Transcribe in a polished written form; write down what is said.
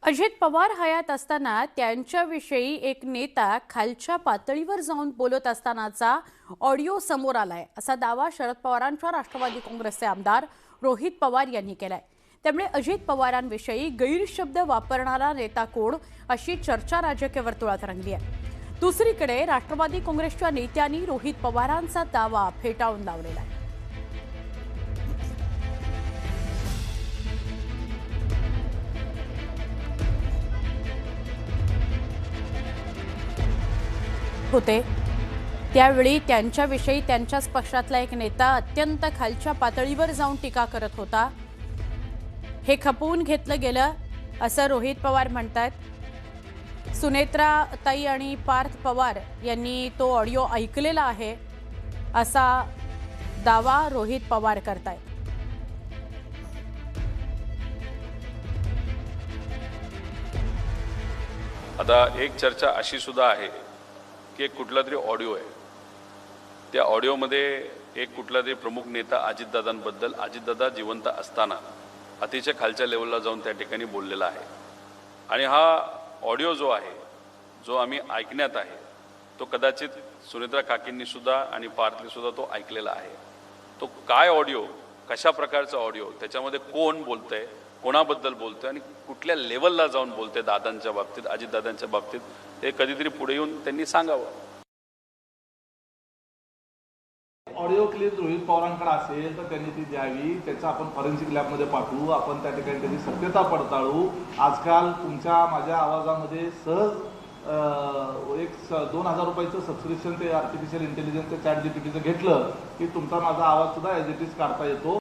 अजित पवार हयात असताना त्यांच्याविषयी एक नेता खालच्या पातळीवर जाऊन बोलत असतानाचा ऑडिओ समोर आलाय असा दावा शरद पवारांच्या राष्ट्रवादी काँग्रेसचे आमदार रोहित पवार यांनी केलाय। त्यामुळे अजित पवारांविषयी गैरशब्द वापरणारा नेता कोण अशी चर्चा राजकीय वर्तुळात रंगली आहे। दुसरीकडे राष्ट्रवादी काँग्रेसच्या नेत्यांनी रोहित पवारांचा दावा फेटाळून लावलेला आहे। होते त्यावेळी त्यांच्याविषयी त्यांच्याच पक्षातला एक नेता अत्यंत खालच्या पातळीवर जाऊन टीका करत होता। हे खपवून घेतलं गेलं असं रोहित पवार म्हणतात। सुनेत्रा ताई आणि पार्थ पवार यांनी तो ऑडिओ ऐकलेला आहे असा दावा रोहित पवार करतायत। आता एक चर्चा अशी सुद्धा आहे की एक कुठला तरी ऑडिओ आहे, त्या ऑडिओमध्ये एक कुठला तरी प्रमुख नेता अजितदादांबद्दल अजितदादा जिवंत असताना अतिशय खालच्या लेवलला जाऊन त्या ठिकाणी बोललेला आहे। आणि हा ऑडिओ जो आहे, जो आम्ही ऐकण्यात आहे, तो कदाचित सुनेत्रा काकींनी सुद्धा आणि पार्थने सुद्धा तो ऐकलेला आहे। तो काय ऑडिओ, कशा प्रकारचा ऑडिओ, त्याच्यामध्ये कोण बोलतंय, कोणाबद्दल बोलतोय आणि कुठल्या लेवलला जाऊन बोलतोय दादांच्या बाबतीत, अजितदादांच्या बाबतीत, ते कधीतरी पुढे येऊन त्यांनी सांगावं। ऑडिओ क्लिप रोहित पवारांकडे असेल तर त्यांनी ती द्यावी, त्याचं आपण फॉरेन्सिक लॅबमध्ये पाठवू, आपण त्या ठिकाणी त्याची सत्यता पडताळू। आजकाल तुमच्या माझ्या आवाजामध्ये सहज 2000 रुपयाचं सबस्क्रिप्शन ते आर्टिफिशियल इंटेलिजन्सचं चॅट जीपीटीचं घेतलं की तुमचा माझा आवाज सुद्धा ॲज इट इज काढता येतो।